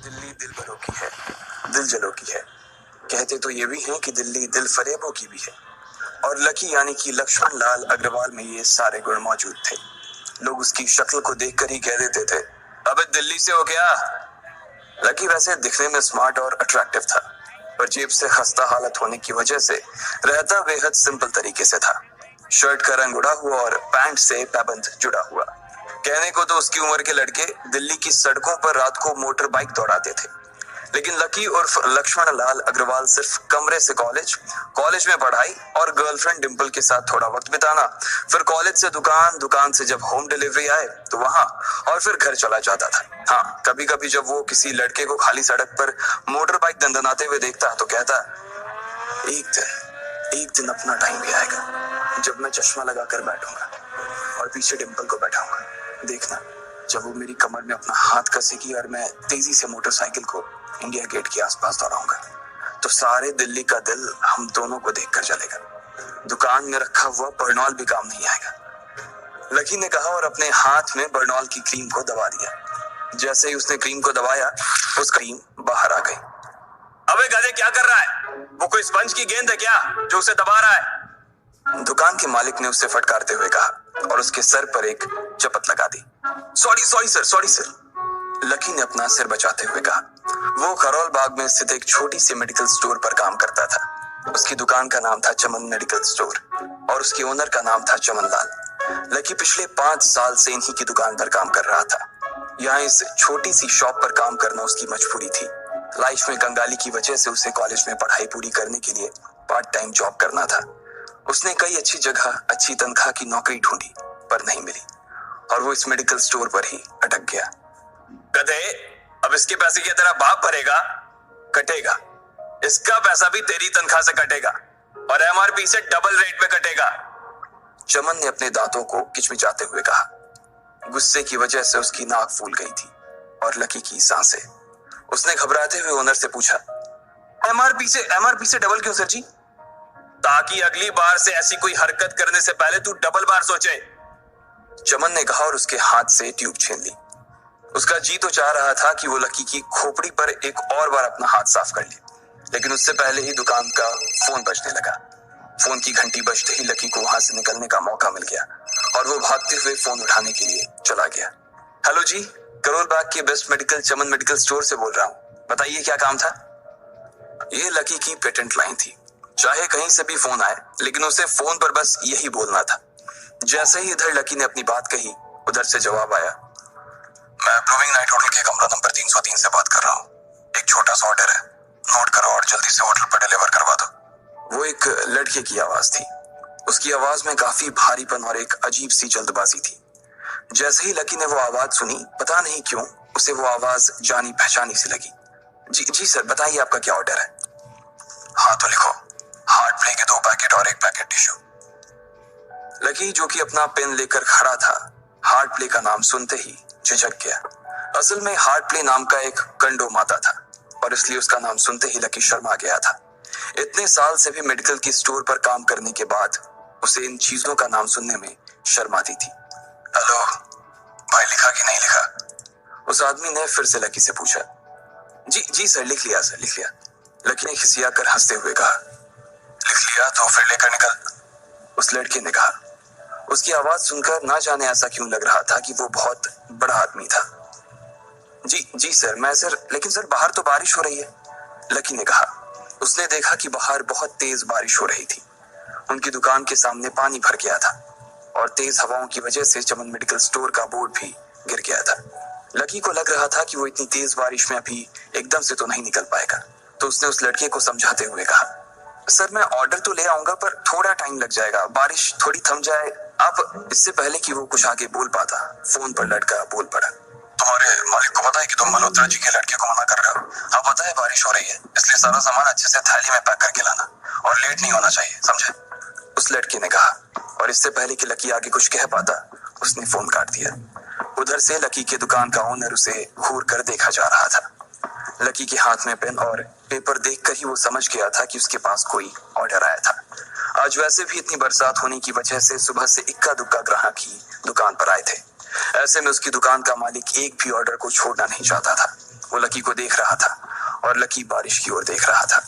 दिल्ली दिल भरों की है, दिल जलों की है। कहते तो ये भी हैं कि दिल्ली दिल फरेबों की भी है। और लकी यानी कि लक्ष्मण लाल अग्रवाल में ये सारे गुण मौजूद थे। लोग उसकी शक्ल को देखकर ही कह देते थे, अबे दिल्ली से हो क्या? लकी वैसे दिखने में स्मार्ट और अट्रैक्टिव था, पर जेब से खस्ता हालत होने की वजह से रहता बेहद सिंपल तरीके से था। शर्ट का रंग उड़ा हुआ और पैंट से पैबंद जुड़ा हुआ। कहने को तो उसकी उम्र के लड़के दिल्ली की सड़कों पर रात को मोटर बाइक दौड़ाते थे, लेकिन लकी उर्फ लक्ष्मण लाल अग्रवाल सिर्फ कमरे से कॉलेज में पढ़ाई और गर्लफ्रेंड डिंपल के साथ थोड़ा वक्त बिताना, फिर कॉलेज से दुकान, दुकान से जब होम डिलीवरी आए तो वहां, और फिर घर चला जाता था। हाँ, कभी कभी जब वो किसी लड़के को खाली सड़क पर मोटर बाइक दंदनाते हुए देखता तो कहता, एक दिन अपना टाइम भी आएगा जब मैं चश्मा लगाकर बैठूंगा और पीछे डिंपल को बैठाऊंगा। देखना, जब वो मेरी कमर में अपना हाथ कसेगी और मैं तेजी से मोटरसाइकिल को इंडिया गेट के आसपास दौड़ाऊंगा, तो सारे दिल्ली का दिल हम दोनों को देखकर चलेगा। दुकान में रखा हुआ बर्नॉल भी काम नहीं आएगा। लकी ने कहा और अपने हाथ में बर्नॉल की क्रीम को दबा दिया। जैसे ही उसने क्रीम को दबाया, उस क्रीम बाहर आ गई। अबे गधे, क्या कर रहा है? वो कोई स्पंज की गेंद है क्या जो उसे दबा रहा है? दुकान के मालिक ने उसे फटकारते हुए कहा और उसके सर पर एक चपत लगा दी। Sorry sir. लकी ने अपना सिर बचाते हुए कहा। वो करोल बाग में स्थित एक छोटी सी मेडिकल स्टोर पर काम करता था। उसकी दुकान का नाम था चमन मेडिकल स्टोर और उसके ओनर का नाम था चमन लाल। लकी पिछले 5 साल से इन्हीं की दुकान पर काम कर रहा था। यहाँ इस छोटी सी शॉप पर काम करना उसकी मजबूरी थी। लाइफ में कंगाली की वजह से उसे कॉलेज में पढ़ाई पूरी करने के लिए पार्ट टाइम जॉब करना था। उसने कई अच्छी जगह अच्छी तनख्वाह की नौकरी ढूंढी, पर नहीं मिली और वो इस मेडिकल स्टोर पर ही अटक गया। गधे, अब इसके पैसे क्या तेरा बाप भरेगा? कटेगा। इसका पैसा भी तेरी तनख्वाह से कटेगा और एमआरपी से डबल रेट में कटेगा। चमन ने अपने दांतों को किचमिचाते हुए कहा। गुस्से की वजह से उसकी नाक फूल गई थी और लकी की सांसें। उसने घबराते हुए ओनर से पूछा, एमआरपी से डबल क्यों सर जी? ताकि अगली बार से ऐसी कोई हरकत करने से पहले तू डबल बार सोचे। चमन ने कहा और उसके हाथ से ट्यूब छीन ली। उसका जी तो चाह रहा था कि वो लकी की खोपड़ी पर एक और बार अपना हाथ साफ कर ले, लेकिन उससे पहले ही दुकान का फोन बजने लगा। फोन की घंटी बजते ही लकी को वहां से निकलने का मौका मिल गया और वो भागते हुए फोन उठाने के लिए चला गया। हेलो जी, करोल बाग के बेस्ट मेडिकल चमन मेडिकल स्टोर से बोल रहा हूँ, बताइए क्या काम था? ये लकी की पेटेंट लाइन थी। चाहे कहीं से भी फोन आए, लेकिन उसे फोन पर बस यही बोलना था। जैसे ही इधर लकी ने अपनी बात कही, उधर से जवाब आया, मैं ब्लूमिंग नाइट होटल के कमरा नंबर 303 से बात कर रहा हूँ। एक छोटा सा ऑर्डर है, नोट करो और जल्दी से होटल पर डिलीवर करवा दो। वो एक लड़के की आवाज थी। उसकी आवाज में काफी भारीपन और एक अजीब सी जल्दबाजी थी। जैसे ही लकी ने वो आवाज सुनी, पता नहीं क्यों उसे वो आवाज जानी पहचानी सी लगी। जी सर, बताइए आपका क्या ऑर्डर है? हाँ तो लिखो, हार्ट प्ले के 2 पैकेट और 1 पैकेट टिश्यू। लकी, जो कि अपना पेन लेकर खड़ा था, हार्ट प्ले का नाम सुनते ही झिझक गया। असल में हार्ट प्ले नाम का एक कंडो माता था और इसलिए उसका नाम सुनते ही लकी शर्मा गया था। इतने साल से भी मेडिकल की स्टोर पर काम करने के बाद उसे इन चीजों का नाम सुनने में शर्म आती थी। हेलो भाई, लिखा कि नहीं लिखा? उस आदमी ने फिर से लकी से पूछा। जी सर, लिख लिया सर, लिख लिया। लकी ने खिसिया कर हंसते हुए कहा। लिख लिया तो फिर लेकर निकल, उस लड़के ने कहा। उसकी आवाज सुनकर ना जाने ऐसा क्यों लग रहा था कि वो बहुत बड़ा आदमी था। जी सर, लेकिन सर बाहर तो बारिश हो रही है, लकी ने कहा। उसने देखा कि बाहर बहुत तेज बारिश हो रही थी। उनकी दुकान के सामने पानी भर गया था और तेज हवाओं की वजह से चमन मेडिकल स्टोर का बोर्ड भी गिर गया था। लकी को लग रहा था कि वो इतनी तेज बारिश में अभी एकदम से तो नहीं निकल पाएगा, तो उसने उस लड़के को समझाते हुए कहा, सर मैं ऑर्डर तो ले आऊंगा, पर थोड़ा टाइम लग जाएगा, बारिश थोड़ी थम जाए आप। इससे पहले कि वो कुछ आगे बोल पाता, फोन पर लड़का बोल पड़ा। तुम्हारे मालिक को पता है कि तुम मल्होत्रा जी के लड़के को मना कर रहे हो? हाँ पता है, बारिश हो रही है, इसलिए सारा सामान अच्छे से थैली में पैक करके लाना और लेट नहीं होना चाहिए, समझे? उस लड़के ने कहा और इससे पहले कि लकी आगे कुछ कह पाता, उसने फोन काट दिया। उधर से लकी के दुकान का ओनर उसे घूर कर देखा जा रहा था। लकी के हाथ में पेन और पेपर देखकर ही वो समझ गया था कि उसके पास कोई ऑर्डर आया था। आज वैसे भी इतनी बरसात होने की वजह से सुबह से इक्का दुक्का ग्राहक ही दुकान पर आए थे। ऐसे में उसकी दुकान का मालिक एक भी ऑर्डर को छोड़ना नहीं चाहता था। वो लकी को देख रहा था और लकी बारिश की ओर देख रहा था।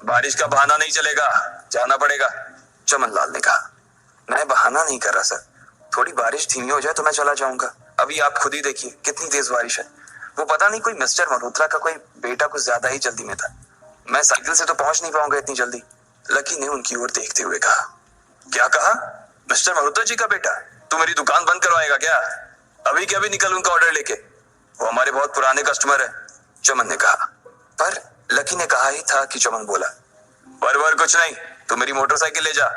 बारिश का बहाना नहीं चलेगा, जाना पड़ेगा, चमन लाल ने कहा। मैं बहाना नहीं कर रहा सर, थोड़ी बारिश धीमी हो जाए तो मैं चला जाऊंगा। अभी आप खुद ही देखिए कितनी तेज बारिश है। वो पता नहीं कोई मिस्टर मल्होत्रा का कोई बेटा कुछ ज्यादा ही जल्दी में था। मैं साइकिल से तो पहुंच नहीं पाऊंगा इतनी जल्दी। लकी ने उनकी ओर देखते हुए कहा। क्या कहा? मिस्टर मल्होत्रा जी का बेटा? तू मेरी दुकान बंद करवाएगा क्या? अभी के अभी निकल उनका ऑर्डर लेके, वो हमारे बहुत पुराने कस्टमर है, चमन ने कहा। पर लकी ने कहा ही था कि चमन बोला। पर कुछ नहीं, तू मेरी मोटरसाइकिल ले जा,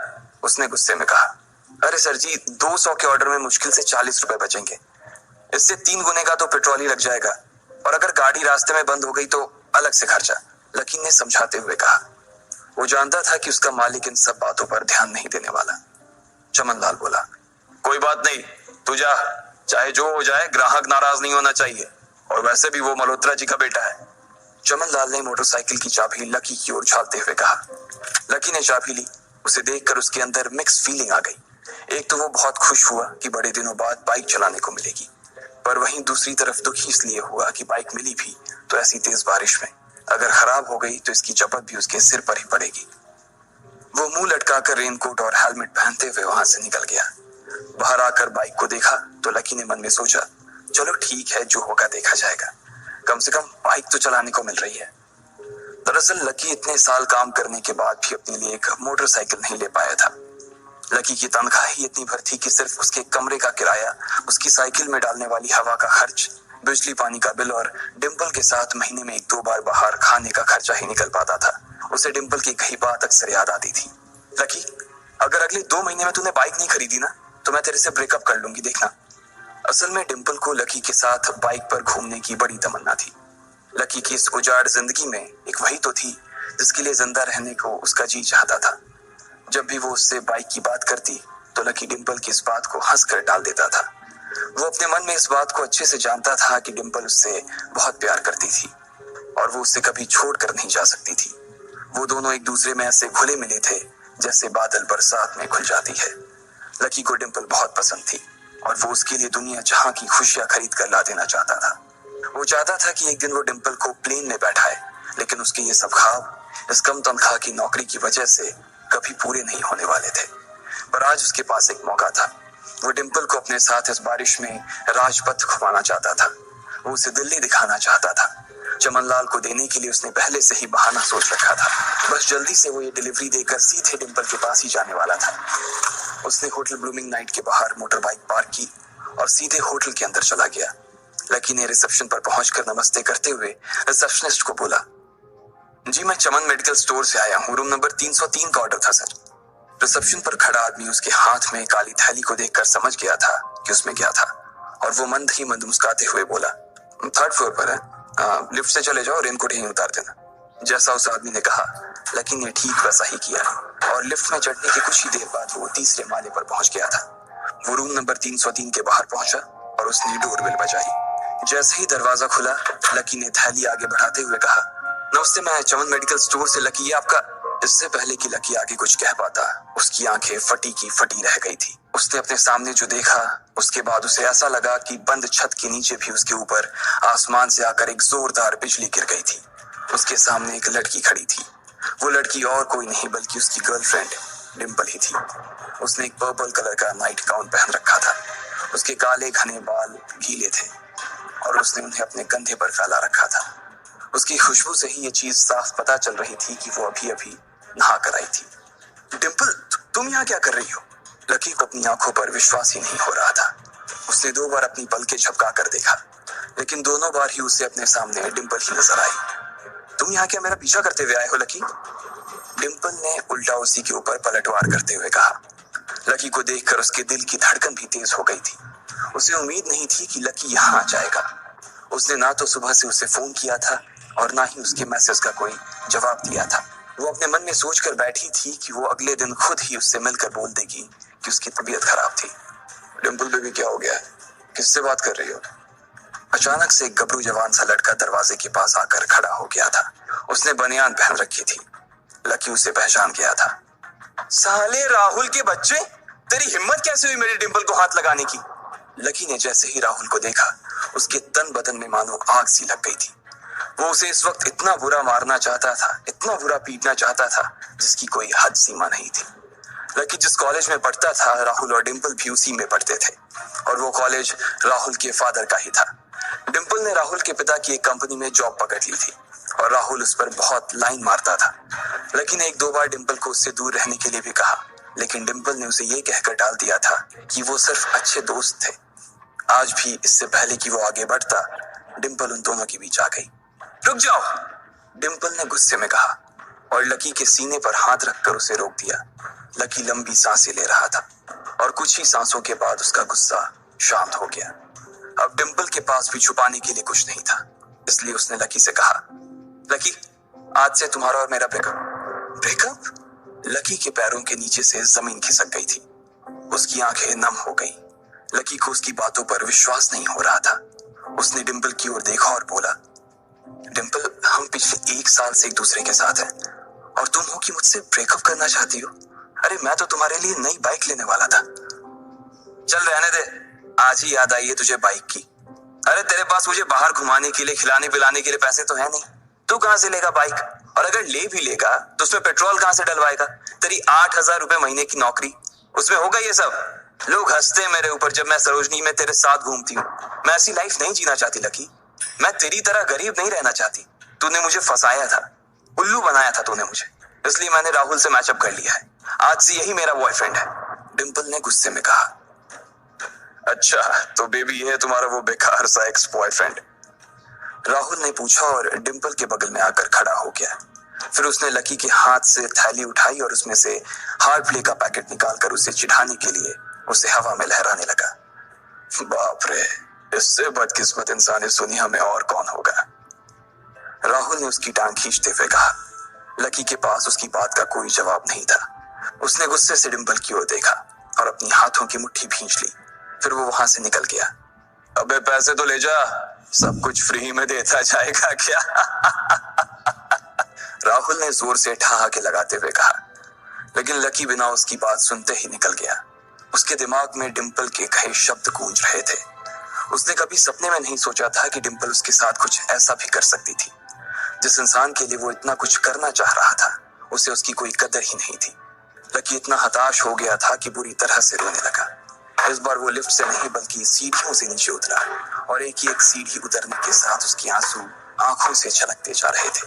उसने गुस्से में कहा। अरे सर जी, 200 के ऑर्डर में मुश्किल से 40 रुपए बचेंगे, इससे 3 गुने का तो पेट्रोल ही लग जाएगा, और अगर गाड़ी रास्ते में बंद हो गई तो अलग से खर्चा, लकी ने समझाते हुए कहा। वो जानता था कि उसका मालिक इन सब बातों पर ध्यान नहीं देने वाला। चमन लाल बोला। कोई बात नहीं, तू जा, चाहे जो हो जाए ग्राहक नाराज नहीं होना चाहिए, और वैसे भी वो मल्होत्रा जी का बेटा है। चमन लाल ने मोटरसाइकिल की चाबी लकी की ओर उछालते हुए कहा। लकी ने चाबी ली। उसे देखकर उसके अंदर मिक्स फीलिंग आ गई। एक तो वो बहुत खुश हुआ कि बड़े दिनों बाद बाइक चलाने को मिलेगी, पर वहीं दूसरी तरफ दुखी इसलिए हुआ कि बाइक मिली भी तो ऐसी तेज बारिश में, अगर खराब हो गई तो इसकी चपत भी उसके सिर पर ही पड़ेगी। वो मुंह लटकाकर रेनकोट और हेलमेट पहनते हुए वहां से निकल गया। बाहर आकर बाइक को देखा तो लकी ने मन में सोचा, चलो ठीक है, जो होगा देखा जाएगा, कम से कम बाइक तो चलाने को मिल रही है। दरअसल लकी इतने साल काम करने के बाद भी अपने लिए एक मोटरसाइकिल नहीं ले पाया था। लकी की तनख्वाह ही इतनी भर थी कि सिर्फ उसके कमरे का किराया, उसकी साइकिल में डालने वाली हवा का खर्च, बिजली पानी का बिल और डिम्पल के साथ महीने में 1-2 बार बाहर खाने का खर्चा ही निकल पाता था। उसे डिम्पल की कही बात अक्सर याद आती थी। लकी, अगर अगले 2 महीने में तूने बाइक नहीं खरीदी ना तो मैं तेरे से ब्रेकअप कर लूंगी, देखना। असल में डिम्पल को लकी के साथ बाइक पर घूमने की बड़ी तमन्ना थी। लकी की इस उजाड़ जिंदगी में एक वही तो थी जिसके लिए जिंदा रहने को उसका जी चाहता था। जब भी वो उससे बाइक की बात करती तो लकी डिम्पल की इस बात को हंसकर टाल देता था। वो अपने मन में इस बात को अच्छे से जानता था कि डिम्पल उससे बहुत प्यार करती थी और वो उससे कभी छोड़कर नहीं जा सकती थी। वो दोनों एक दूसरे में ऐसे घुले मिले थे जैसे बादल बरसात में घुल जाती है। लकी को डिम्पल बहुत पसंद थी और वो उसके लिए दुनिया जहां की खुशियां खरीद कर ला देना चाहता था। वो चाहता था कि एक दिन वो डिम्पल को प्लेन में बैठाए, लेकिन उसके ये सब ख्वाब इस कम तनख्वाह की नौकरी की वजह से कभी पूरे नहीं होने वाले थे। पर आज उसके पास एक मौका था। वो डिम्पल को अपने साथ इस बारिश में राजपथ घुमाना चाहता था। वो उसे दिल्ली दिखाना चाहता था। चमन लाल को देने के लिए उसने पहले से ही बहाना सोच रखा था। बस जल्दी से वो ये डिलीवरी देकर सीधे डिम्पल के पास ही जाने वाला था। उसने होटल ब्लूमिंग नाइट के बाहर मोटर बाइक पार्क की और सीधे होटल के अंदर चला गया। लकी ने रिसेप्शन पर पहुंचकर नमस्ते करते हुए रिसेप्शनिस्ट को बोला, जी मैं चमन मेडिकल स्टोर से आया हूँ, रूम नंबर 303 का ऑर्डर था सर। रिसेप्शन पर खड़ा आदमी उसके हाथ में काली थैली को देखकर समझ गया था कि उसमें क्या था और वो मंद ही मंद मुस्कुराते हुए बोला, 3rd फ्लोर पर है, लिफ्ट से चले जाओ, रेनकोट यहीं उतार देना। जैसा उस आदमी ने कहा लकी ने ठीक वैसा ही किया और लिफ्ट में चढ़ने के कुछ ही देर बाद वो 3रे माले पर पहुंच गया था। वो रूम नंबर 303 के बाहर पहुंचा और उसने डोरबेल बजाई। जैसे ही दरवाजा खुला लकी ने थैली आगे बढ़ाते हुए कहा, नमस्ते, मैं चमन मेडिकल स्टोर से लकी, ये आपका। इससे पहले कि लकी आगे कुछ कह पाता उसकी आंखें फटी की फटी रह गई थी। उसने अपने सामने जो देखा उसके बाद उसे ऐसा लगा कि बंद छत के नीचे भी उसके ऊपर आसमान से आकर एक जोरदार बिजली गिर गई थी। उसके सामने एक लड़की खड़ी थी। वो लड़की और कोई नहीं बल्कि उसकी गर्लफ्रेंड डिम्पल ही थी। उसने एक पर्पल कलर का नाइट गाउन पहन रखा था। उसके काले घने बाल गीले थे और उसने उन्हें अपने कंधे पर फैला रखा था। उसकी खुशबू से ही ये चीज साफ पता चल रही थी कि वो अभी अभी नहा कर आई थी। डिम्पल, तुम यहाँ क्या कर रही हो? लकी को अपनी आंखों पर विश्वास ही नहीं हो रहा था। उसने 2 बार अपनी पलकें झपका कर देखा, लेकिन दोनों बार ही उसे अपने सामने डिम्पल ही नजर आई। तुम यहाँ क्या मेरा पीछा करते हुए आए हो लकी? डिम्पल ने उल्टा उसी के ऊपर पलटवार करते हुए कहा। लकी को देखकर उसके दिल की धड़कन भी तेज हो गई थी। उसे उम्मीद नहीं थी कि लकी यहाँ आ जाएगा। उसने ना तो सुबह से उसे फोन किया था और ना ही उसके मैसेज का कोई जवाब दिया था। वो अपने मन में सोचकर बैठी थी कि वो अगले दिन खुद ही उससे मिलकर बोल देगी कि उसकी तबीयत खराब थी। डिम्पल बेबी, क्या हो गया? किससे बात कर रही हो? अचानक से एक गबरू जवान सा लड़का दरवाजे के पास आकर खड़ा हो गया था। उसने बनियान पहन रखी थी। लकी उसे पहचान गया था। साले राहुल के बच्चे, तेरी हिम्मत कैसे हुई मेरे डिम्पल को हाथ लगाने की? लकी ने जैसे ही राहुल को देखा उसके तन बदन में मानो आग सी लग गई थी। वो उसे इस वक्त इतना बुरा मारना चाहता था, इतना बुरा पीटना चाहता था, जिसकी कोई हद सीमा नहीं थी। लकी जिस कॉलेज में पढ़ता था, राहुल और डिंपल भी उसी में पढ़ते थे, और वो कॉलेज राहुल के फादर का ही था। डिंपल ने राहुल के पिता की एक कंपनी में जॉब पकड़ ली थी और राहुल उस पर बहुत लाइन मारता था। लकी ने एक दो बार डिंपल को उससे दूर रहने के लिए भी कहा, लेकिन डिंपल ने उसे ये कहकर टाल दिया था कि वो सिर्फ अच्छे दोस्त थे। आज भी इससे पहले कि वो आगे बढ़ता, डिंपल उन दोनों के बीच आ गई। रुक जाओ, डिंपल ने गुस्से में कहा और लकी के सीने पर हाथ रखकर उसे रोक दिया। लकी लंबी सांसें ले रहा था और कुछ ही सांसों के बाद उसका गुस्सा शांत हो गया। अब डिंपल के पास भी छुपाने के लिए कुछ नहीं था, इसलिए उसने लकी से कहा, लकी, आज से तुम्हारा और मेरा ब्रेकअप। ब्रेकअप? लकी के पैरों के नीचे से जमीन खिसक गई थी। उसकी आंखें नम हो गई। लकी को उसकी बातों पर विश्वास नहीं हो रहा था। उसने डिंपल की ओर देखा और बोला, डिंपल, हम पिछले 1 साल से एक दूसरे के साथ हैं और तुम हो कि मुझसे ब्रेकअप करना चाहती हो? अरे मैं तो तुम्हारे लिए नई बाइक लेने वाला था। चल रहने दे, आज ही याद आई है तुझे बाइक की। अरे तेरे पास मुझे बाहर घुमाने के लिए, खिलाने पिलाने के लिए पैसे तो है नहीं। तू कहां से लेगा बाइक? और अगर ले भी लेगा तो उसमें पेट्रोल कहां से डलवाएगा? तेरी 8,000 रुपए महीने की नौकरी, उसमें होगा ये सब? लोग हंसते हैं मेरे ऊपर जब मैं सरोजनी में तेरे साथ घूमती हूँ। मैं ऐसी लाइफ नहीं जीना चाहती लकी। मैं तेरी तरह गरीब नहीं रहना चाहती। तूने मुझे फंसाया था, उल्लू बनाया था तूने मुझे, इसलिए मैंने राहुल से मैचअप कर लिया है। आज से यही मेरा बॉयफ्रेंड है, डिंपल ने गुस्से में कहा। अच्छा, तो बेबी ये है तुम्हारा वो बेकार सा एक्स बॉयफ्रेंड? राहुल ने पूछा और डिंपल के बगल में आकर खड़ा हो गया। फिर उसने लकी के हाथ से थैली उठाई और उसमें से हार्ड प्ले का पैकेट निकालकर उसे चिढ़ाने के लिए उसे हवा में लहराने लगा। बाप रे, इससे बदकिस्मत इंसान इस दुनिया में और कौन होगा? राहुल ने उसकी टांग खींचते हुए कहा। लकी के पास उसकी बात का कोई जवाब नहीं था। उसने गुस्से से डिंपल की ओर देखा और अपनी हाथों की मुट्ठी भींच ली। फिर वो वहां से निकल गया। अबे पैसे तो ले जा, सब कुछ फ्री में देता जाएगा क्या? राहुल ने जोर से ठहाके लगाते हुए कहा, लेकिन लकी बिना उसकी बात सुनते ही निकल गया। उसके दिमाग में डिंपल के कहे शब्द गूंज रहे थे। उसने कभी सपने में नहीं सोचा था कि डिंपल उसके साथ कुछ ऐसा भी कर सकती थी। जिस इंसान के लिए वो इतना कुछ करना चाह रहा था, उसे उसकी कोई कदर ही नहीं थी। लकी इतना हताश हो गया था कि बुरी तरह से रोने लगा। इस बार वो लिफ्ट से नहीं बल्कि सीढ़ियों से नीचे उतरा और एक सीढ़ी उतरने के साथ उसके आंसू आंखों से छलकते जा रहे थे।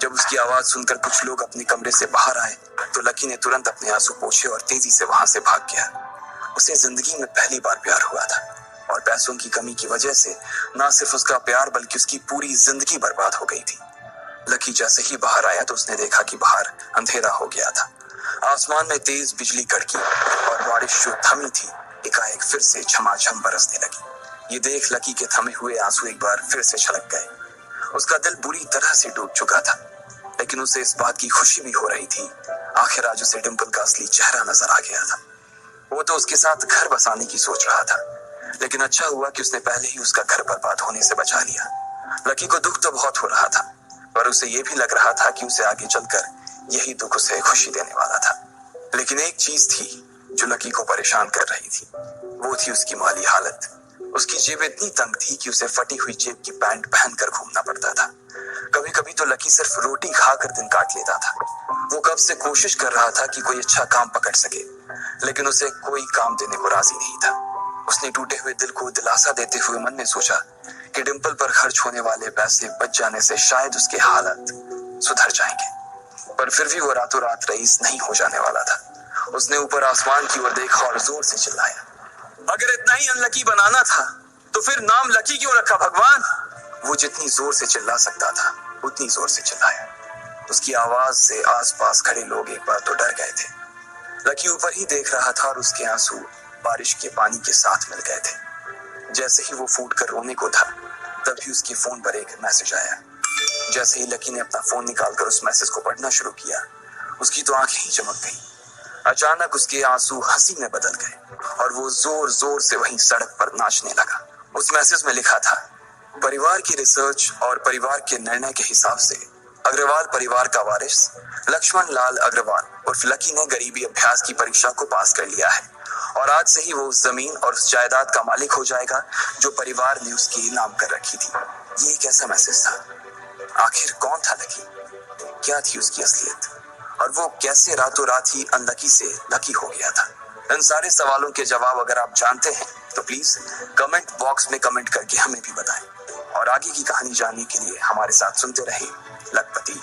जब उसकी आवाज सुनकर कुछ लोग अपने कमरे से बाहर आए तो लकी ने तुरंत अपने आंसू पोंछे और तेजी से वहां से भाग गया। उसे जिंदगी में पहली बार प्यार हुआ था और पैसों की कमी की वजह से न सिर्फ उसका प्यार बल्कि उसकी पूरी जिंदगी बर्बाद हो गई थी। लकी जैसे ही बाहर आया तो उसने देखा कि बाहर अंधेरा हो गया था। आसमान में तेज बिजली कड़की और बारिश जो थमी थी एकाएक फिर से झमाझम बरसने लगी। ये देख लकी के थमे हुए आंसू एक बार फिर से छलक गए। उसका दिल बुरी तरह से डूब चुका था, लेकिन उसे इस बात की खुशी भी हो रही थी। आखिर आज उसे डिंपल का असली चेहरा नजर आ गया था। वो तो उसके साथ घर बसाने की सोच रहा था, लेकिन अच्छा हुआ कि उसने पहले ही उसका घर बर्बाद होने से बचा लिया। लकी को दुख तो बहुत हो रहा था, पर उसे ये भी लग रहा था कि उसे आगे चलकर यही दुख उसे खुशी देने वाला था। लेकिन एक चीज थी जो लकी को परेशान कर रही थी, वो थी उसकी माली हालत। उसकी जेब इतनी तंग थी कि उसे फटी हुई जेब की पैंट पहनकर घूमना पड़ता था। कभी कभी तो लकी सिर्फ रोटी खाकर दिन काट लेता था। वो कब से कोशिश कर रहा था कि कोई अच्छा काम पकड़ सके, लेकिन उसे कोई काम देने को राजी नहीं था। उसने टूटे हुए दिल को दिलासा देते हुए मन में सोचा कि डिंपल पर खर्च होने वाले पैसे बच जाने से शायद उसके हालत सुधर जाएंगे, पर फिर भी वो रातों रात रईस नहीं हो जाने वाला था। उसने ऊपर आसमान की ओर देखा और जोर से चिल्लाया, अगर इतना ही अनलकी बनाना था तो फिर नाम लकी क्यों रखा भगवान? वो जितनी जोर से चिल्ला सकता था उतनी जोर से चिल्लाया। उसकी आवाज से आसपास खड़े लोग एक बार तो डर गए थे। लकी ऊपर ही देख रहा था और उसके आंसू बारिश के पानी के साथ मिल गए थे। जैसे ही वो फूट कर रोने को था, तभी उसके फोन पर एक मैसेज आया। जैसे ही लकी ने अपना फोन निकालकर उस मैसेज को पढ़ना शुरू किया, उसकी तो आंखें ही चमक गई। अचानक उसके आंसू हंसी में बदल गए और वो जोर जोर से वहीं सड़क पर नाचने लगा। उस मैसेज में लिखा था, परिवार की रिसर्च और परिवार के निर्णय के हिसाब से अग्रवाल परिवार का वारिस लक्ष्मण लाल अग्रवाल उर्फ लकी ने गरीबी अभ्यास की परीक्षा को पास कर लिया है और आज से ही वो उस जमीन और उस जायदाद का मालिक हो जाएगा जो परिवार ने उसके नाम कर रखी थी। ये एक ऐसा मैसेज था आखिर कौन था लकी, क्या थी उसकी असलियत, और वो कैसे रातों रात ही अनलकी से लकी हो गया था? इन सारे सवालों के जवाब अगर आप जानते हैं तो प्लीज कमेंट बॉक्स में कमेंट करके हमें भी बताएं, और आगे की कहानी जानने के लिए हमारे साथ सुनते रहें लखपति